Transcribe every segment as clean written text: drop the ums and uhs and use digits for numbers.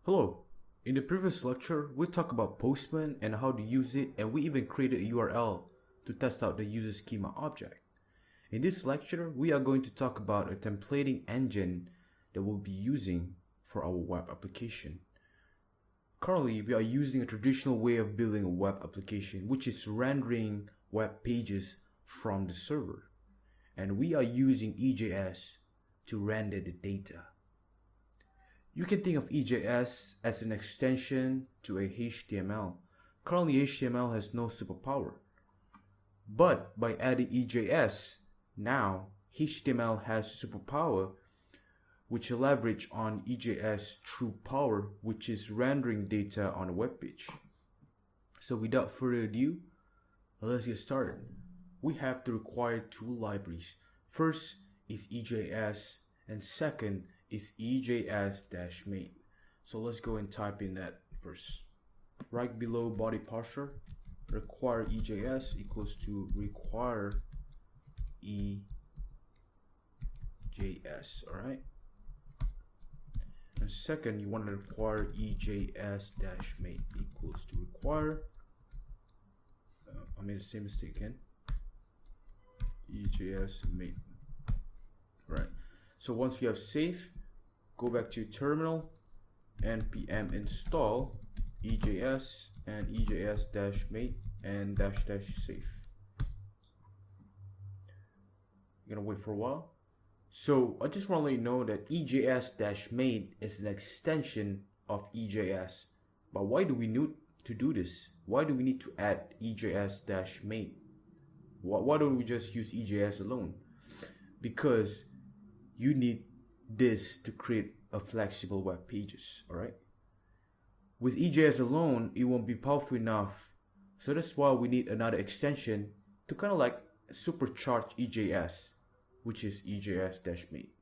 Hello. In the previous lecture, we talked about Postman and how to use it, and we even created a URL to test out the user schema object. In this lecture, we are going to talk about a templating engine that we'll be using for our web application. Currently, we are using a traditional way of building a web application, which is rendering web pages from the server. And we are using EJS to render the data. You can think of EJS as an extension to a HTML. Currently, HTML has no superpower. But by adding EJS, now HTML has superpower, which will leverage on EJS true power, which is rendering data on a web page. So without further ado, let's get started. We have the required tool libraries. First is EJS, and second is EJS-main. So let's go and type in that first. Right below body parser, require EJS equals to require EJS, alright? And second, you want to require EJS-main equals to require, I made the same mistake again, EJS-main. Right. So once you have saved, go back to your terminal, npm install EJS and EJS-main and --save. You're gonna wait for a while. So I just want to let you know that EJS-main is an extension of EJS. But why do we need to do this? Why do we need to add EJS-main? Why don't we just use EJS alone? Because you need this to create a flexible web pages, alright? With EJS alone, it won't be powerful enough. So that's why we need another extension to kind of like supercharge EJS, which is EJS-main.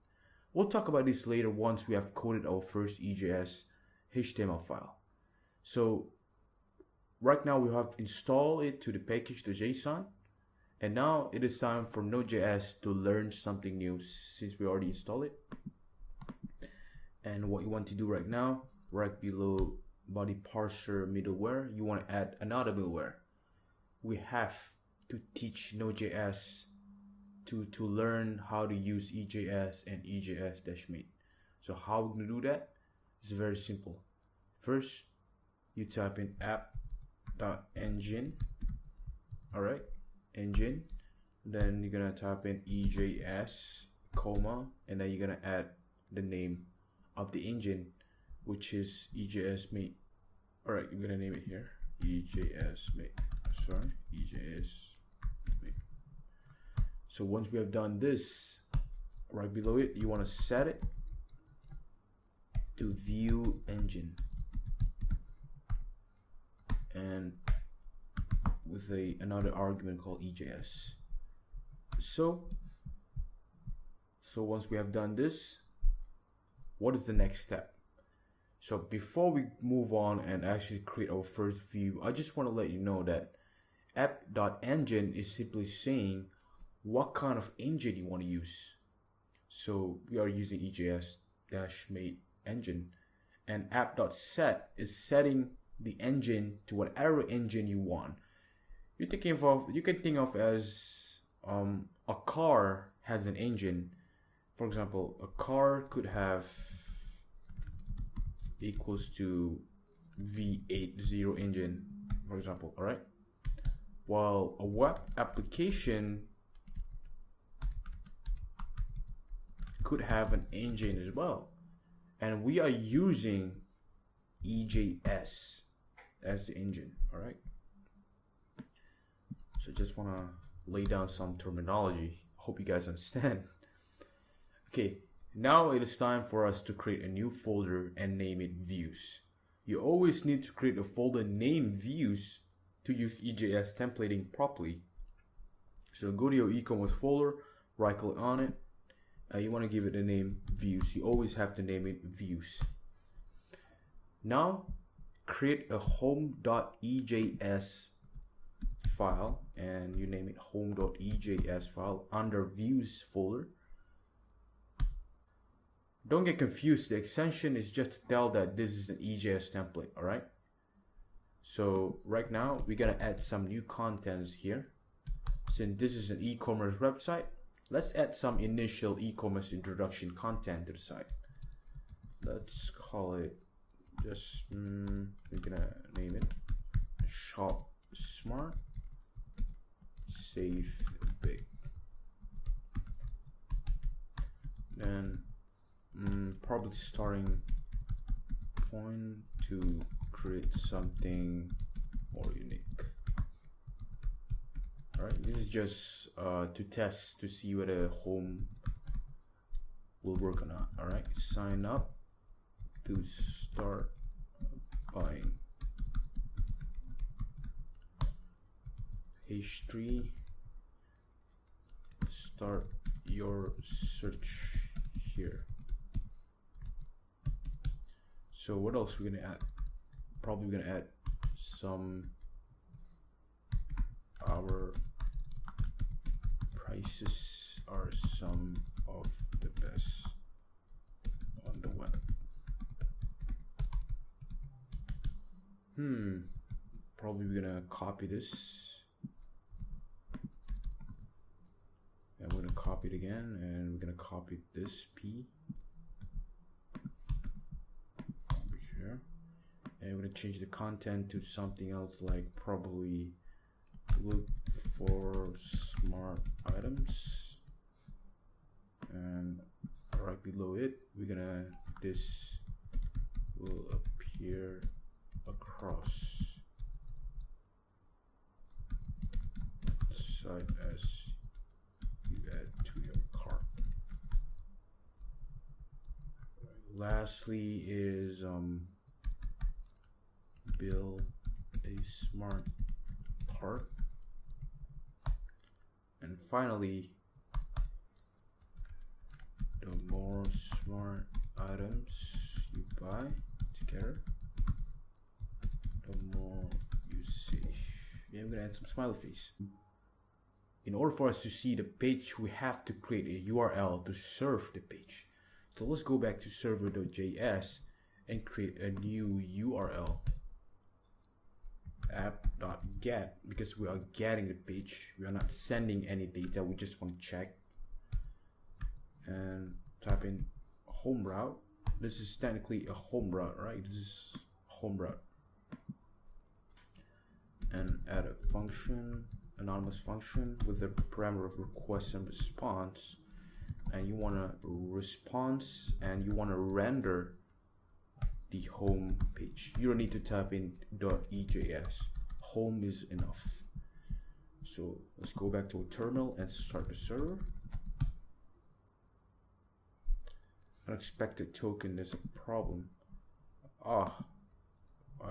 We'll talk about this later once we have coded our first EJS HTML file. So right now we have installed it to the package.json. And now it is time for Node.js to learn something new since we already installed it. And what you want to do right now, right below body parser middleware, you want to add another middleware. We have to teach Node.js to learn how to use EJS and EJS-main. So how we're going to do that? It's very simple. First, you type in app.engine, alright? Engine, then you're gonna type in EJS, comma, and then you're gonna add the name of the engine, which is EJS-main. Alright, you're gonna name it here, EJS-main. Sorry, EJS-main. So once we have done this, right below it, you want to set it to view engine, and with another argument called EJS. So once we have done this, what is the next step? So before we move on and actually create our first view, I just want to let you know that app.engine is simply saying what kind of engine you want to use. So we are using EJS-main engine, and app.set is setting the engine to whatever engine you want. You can think of as a car has an engine. For example, a car could have equals to V80 engine, for example, alright? While a web application could have an engine as well. And we are using EJS as the engine, alright? So just want to lay down some terminology. Hope you guys understand. Okay, now it is time for us to create a new folder and name it views. You always need to create a folder named views to use EJS templating properly. So go to your e-commerce folder, right click on it. You want to give it the name views. You always have to name it views. Now create a home.ejs file, and you name it home.ejs file under views folder. Don't get confused. The extension is just to tell that this is an EJS template. All right. So right now we're gonna add some new contents here. Since this is an e-commerce website, let's add some initial e-commerce introduction content to the site. Let's call it just we're gonna name it Shop Smart, Save Big. Then probably starting point to create something more unique. Alright, this is just to test to see whether home will work or not. Alright, sign up to start buying. Page 3, start your search here. So what else we're gonna add? Probably gonna add some our prices are some of the best on the web. Probably we're gonna copy this, and we're gonna copy it again, and we're gonna copy this P over here, and we're gonna change the content to something else, like probably look for smart items, and right below it we're gonna this will appear across site as you add to your cart. Lastly is build a smart cart. And finally, the more smart items you buy together, the more you save. Yeah, I'm gonna add some smiley face. In order for us to see the page, we have to create a URL to serve the page. So let's go back to server.js and create a new URL. App.get, because we are getting the page, we are not sending any data, we just want to check. And type in home route. This is technically a home route, right? This is home route. And add a function, anonymous function with the parameter of request and response. And you want to response, and you want to render the home page. You don't need to type in .ejs. Home is enough. So let's go back to a terminal and start the server. Unexpected token, there's a problem. I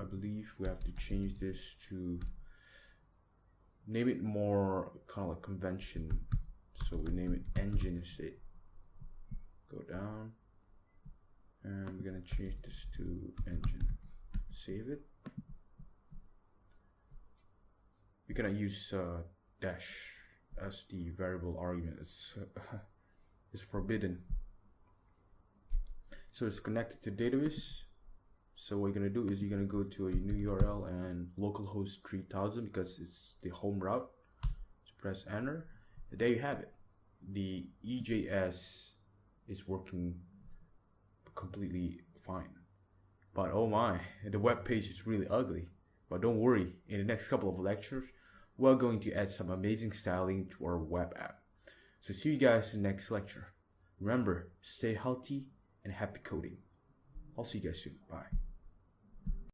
believe we have to change this to name it more kind of like convention. So we name it engine instead. Go down. And we're gonna change this to engine. Save it. We cannot use dash as the variable argument. It's forbidden. So it's connected to database. So what you're gonna do is you're gonna go to a new URL and localhost 3000 because it's the home route. So press enter. And there you have it. The EJS is working completely fine, but oh my, the web page is really ugly. But don't worry, in the next couple of lectures we're going to add some amazing styling to our web app. So see you guys in the next lecture. Remember, stay healthy and happy coding. I'll see you guys soon. Bye.